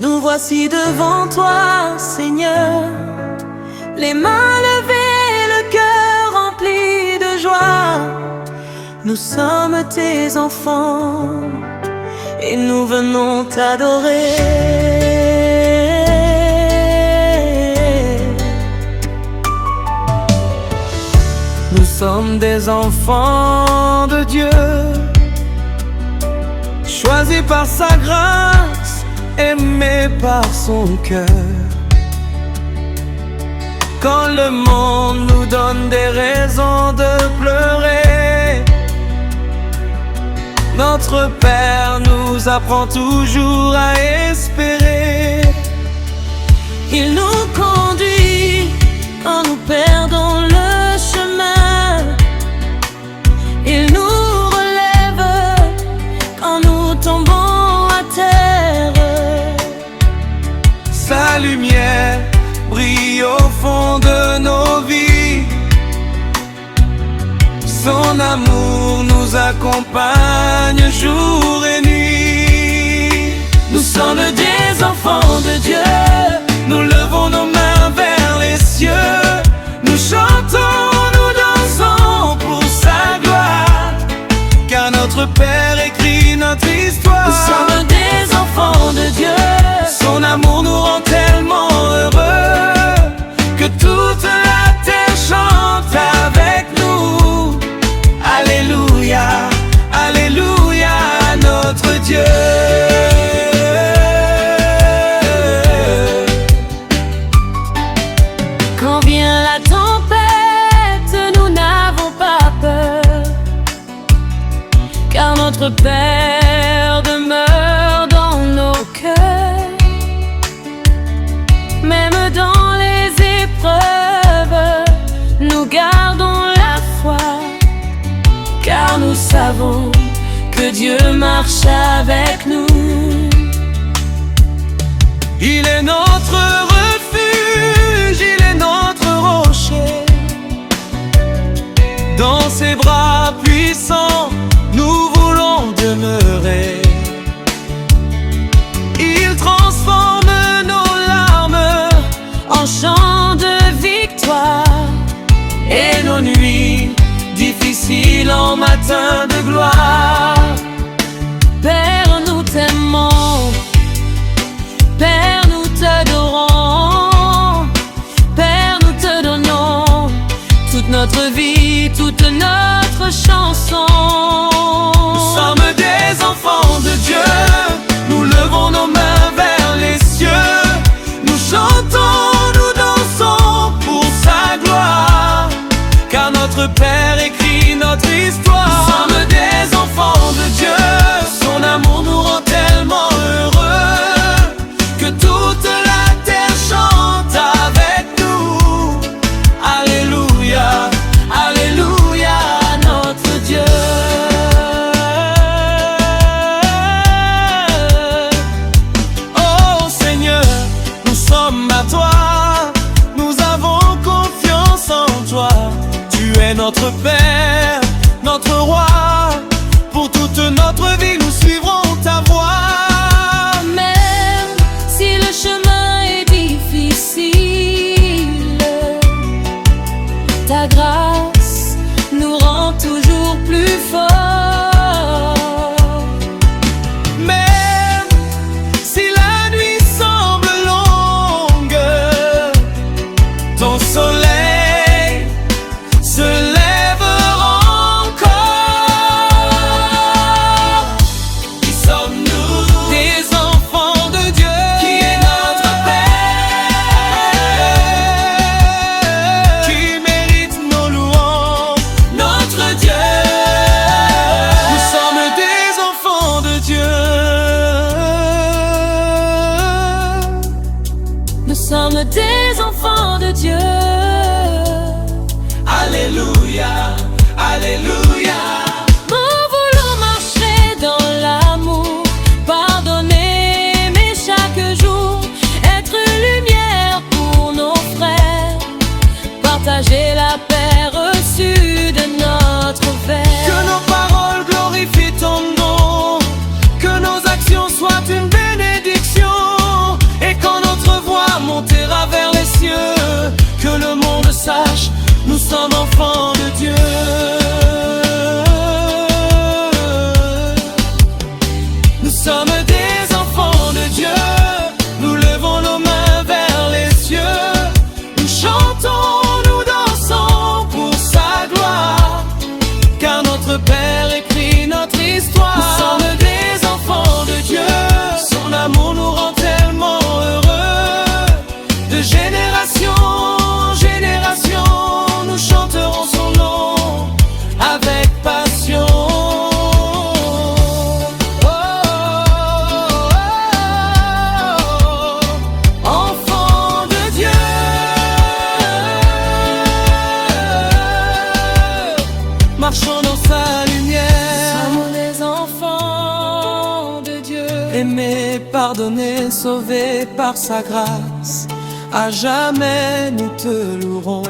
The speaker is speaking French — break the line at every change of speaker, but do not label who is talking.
Nous voici devant toi, Seigneur, les mains levées, le cœur rempli de joie. Nous sommes tes enfants et nous venons t'adorer. Nous sommes des enfants de Dieu, choisis par sa grâce, aimés par son cœur. Quand le monde nous donne des raisons de pleurer, notre Père nous apprend toujours à espérer. Il nous conduit quand nous perdons le chemin. Il nous relève quand nous tombons à terre. Sa lumière brille au fond de nos vies. Son amour nous accompagne jour et nuit. Nous sommes des enfants de Dieu, nous levons nos mains vers les cieux. Nous chantons, nous dansons pour sa gloire, car notre Père écrit notre histoire. Nous sommes des enfants de Dieu, son amour nous rend tellement heureux que toute la terre chante avec nous. Alléluia, alléluia, notre Dieu. Quand vient la tempête, nous n'avons pas peur, car notre Père demeure dans nos cœurs. Même dans les épreuves, nous gardons la foi, car nous savons que Dieu marche avec nous. Il est notre refuge, il est notre rocher. Dans ses bras puissants, nous voulons demeurer. Il transforme nos larmes en chants de victoire et nos nuits difficiles en matin de gloire. Père, nous t'aimons, Père, nous t'adorons, Père, nous te donnons toute notre vie, toute notre chanson. Nous sommes des enfants de Dieu, nous levons nos mains vers les cieux. Nous chantons, nous dansons pour sa gloire, car notre Père écrit notre histoire. Nous sommes des enfants de Dieu, son amour nous rend tellement heureux que toute la terre chante avec nous. Alléluia, alléluia, notre Dieu. Oh Seigneur, nous sommes à toi, nous avons confiance en toi. Tu es notre Père, notre Roi, pour toute notre vie nous suivrons ta voie. Même si le chemin est difficile, ta grâce nous rend toujours plus forts. Même si la nuit semble longue, ton soleil se lèvera encore. Qui sommes-nous? Des enfants de Dieu. Qui est notre Père? Qui mérite nos louanges? Notre Dieu. Nous sommes des enfants de Dieu. Nous sommes des enfants de Dieu. Alléluia, alléluia. Nous voulons marcher dans l'amour, pardonner, aimer chaque jour, être lumière pour nos frères, partager la paix reçue de notre Père. Que nos paroles glorifient ton nom, que nos actions soient une bénédiction. marchons dans sa lumière.
Nous sommes les enfants de Dieu,
Aimés, pardonnés, sauvés par sa grâce. À jamais nous te louerons.